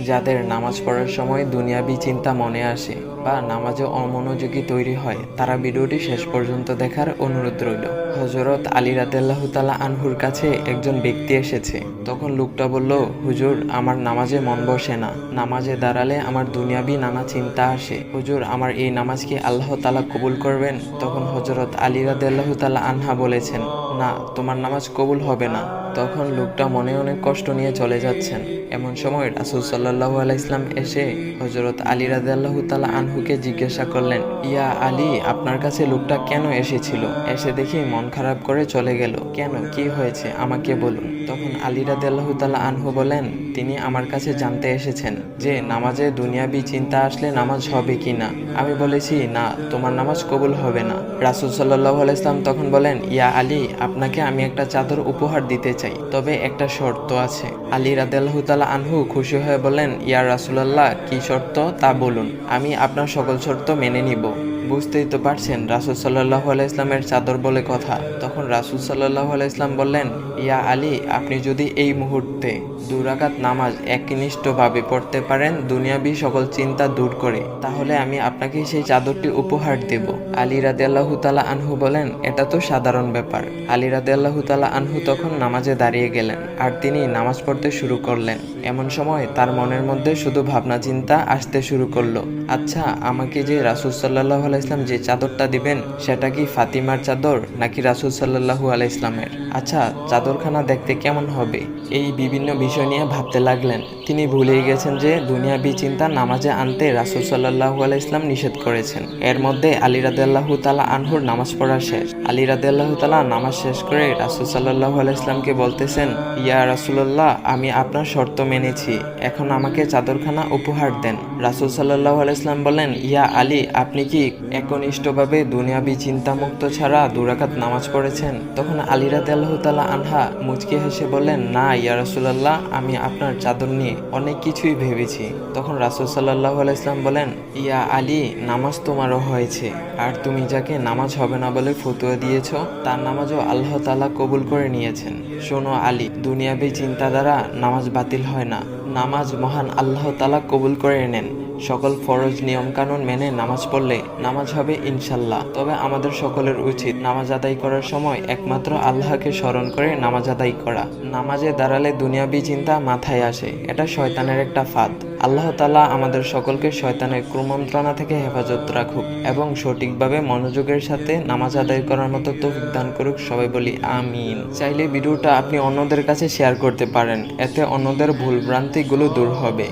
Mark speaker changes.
Speaker 1: যাদের নামাজ পড়ার সময় দুনিয়াবি চিন্তা মনে আসে বা নামাজে অমনোযোগী তৈরি হয়, তারা ভিডিওটি শেষ পর্যন্ত দেখার অনুরোধ রইল। হযরত আলী রাদিয়াল্লাহু তাআলা আনহুর কাছে একজন ব্যক্তি এসেছে। তখন লোকটা বলল, হুজুর, আমার নামাজে মন বসে না। নামাজে দাঁড়ালে আমার দুনিয়াবি নানা চিন্তা আসে। হুজুর, আমার এই নামাজ কি আল্লাহ তাআলা কবুল করবেন? তখন হযরত আলী রাদিয়াল্লাহু তাআলা আনহা বলেছেন, না, তোমার নামাজ কবুল হবে না। তখন লোকটা মনে অনেক কষ্ট নিয়ে চলে যাচ্ছেন। এমন সময় রাসূল সাল্লাল্লাহু আলাইহি ওয়াসাল্লাম এসে হযরত আলী রাদিয়াল্লাহু তাআলা আনহুকে জিজ্ঞাসা করলেন, ইয়া আলী, আপনার কাছে লোকটা কেন এসেছিল? এসে দেখি মন খারাপ করে চলে গেল। কেন, কি হয়েছে আমাকে বলুন। তখন আলী রাদিয়াল্লাহু তাআলা আনহু বলেন, তিনি আমার কাছে জানতে এসেছেন যে নামাজে দুনিয়াবি চিন্তা আসলে নামাজ হবে কিনা। আমি বলেছি, না, তোমার নামাজ কবুল হবে না। রাসূল সাল্লাল্লাহু আলাইহি ওয়াসাল্লাম তখন বলেন, ইয়া আলী, আপনাকে আমি একটা চাদর উপহার দিতে চাই, তবে একটা শর্ত আছে। আলী রাদিয়াল্লাহু তাআলা আনহু খুশি হয়ে বলেন, ইয়া রাসূলুল্লাহ, কি শর্ত তা বলুন, আমি আপনার সকল শর্ত মেনে নিব। বুঝতেই তো পারছেন রাসূল সাল্লাল্লাহু আলাইহি ওয়াসাল্লামের চাদর বলে কথা। তখন রাসূল সাল্লাল্লাহু আলাইহি ওয়াসাল্লাম বললেন, ইয়া আলী, আপনি যদি এই মুহূর্তে 2 রাকাত নামাজ একনিষ্ঠভাবে পড়তে পারেন দুনিয়াবি সকল চিন্তা দূর করে, তাহলে আমি আপনাকে সেই চাদরটি উপহার দেব। আলী রাদিয়াল্লাহু তাআলা আনহু বলেন, এটা তো সাধারণ ব্যাপার। আলী রাদিয়াল্লাহু তাআলা আনহু তখন নামাজে দাঁড়িয়ে গেলেন আর তিনি নামাজ পড়তে শুরু করলেন। এমন সময় তার মনের মধ্যে শুধু ভাবনা চিন্তা আসতে শুরু করলো, আচ্ছা, আমাকে যে রাসূল সাল্লাল্লাহু আলাইহি ওয়াসাল্লাম যে চাদরটা দিবেন, সেটা কি ফাতিমার চাদর নাকি রাসূল সাল্লাল্লাহু আলাইহি ওয়াসাল্লামের? আচ্ছা, চাদরখানা দেখতে কেমন হবে? এই বিভিন্ন বিষয় নিয়ে ভাবতে লাগলেন। তিনি ভুলেই গেছেন যে দুনিয়াবি চিন্তা নামাজে আনতে রাসূল সাল্লাল্লাহু আলাইহি ওয়াসাল্লাম নিষেধ করেছেন। এর মধ্যে আলী রাদিয়াল্লাহু তাআলা আনহুর নামাজ পড়া শেষ। আলী রাদিয়াল্লাহু তাআলা নামাজ শেষ করে রাসূল সাল্লাল্লাহু আলাইহি ওয়াসাল্লামকে বলতেছেন, ইয়া রাসূলুল্লাহ, আমি আপনার শর্ত মেনেছি, এখন আমাকে চাদরখানা উপহার দেন। রাসূল সাল্লাল্লাহু আলাইহি ওয়াসাল্লাম বলেন, ইয়া আলী, আপনি কি একনিষ্ঠভাবে দুনিয়াবি চিন্তামুক্ত ছাড়া 2 রাকাত নামাজ পড়েছেন? তখন আলী রাদিয়াল্লাহু তাআলা আনহা মুচকি হেসে বললেন, না ইয়া রাসূলুল্লাহ, আমি আপনার চাদর নিয়ে অনেক কিছুই ভেবেছি। তখন রাসূল সাল্লাল্লাহু আলাইহি ওয়াসাল্লাম বলেন, ইয়া আলী, নামাজ তোমারও হয়েছে, আর তুমি যাকে নামাজ হবে না বলে ফতোয়া দিয়েছো, তার নামাজও আল্লাহ তাআলা কবুল করে নিয়েছেন। শোনো আলী, দুনিয়াবি চিন্তা দ্বারা নামাজ বাতিল হয় না, নামাজ মহান আল্লাহ তাআলা কবুল করে নেন। সকল ফরজ নিয়ম কানুন মেনে নামাজ পড়লে নামাজ হবে ইনশাল্লাহ। তবে আমাদের সকলের উচিত নামাজ আদায় করার সময় একমাত্র আল্লাহকে স্মরণ করে নামাজ আদায় করা। নামাজে দাঁড়ালে দুনিয়াবি চিন্তা মাথায় আসে, এটা শয়তানের একটা ফাঁদ। আল্লাহ তাআলা আমাদের সকলকে শয়তানের কুমন্ত্রণা থেকে হেফাজত রাখুক এবং সঠিকভাবে মনোযোগের সাথে নামাজ আদায় করার মতো তৌফিক দান করুক। সবাই বলি আমিন। চাইলে ভিডিওটা আপনি অন্যদের কাছে শেয়ার করতে পারেন, এতে অন্যদের ভুল ভ্রান্তিগুলো দূর হবে।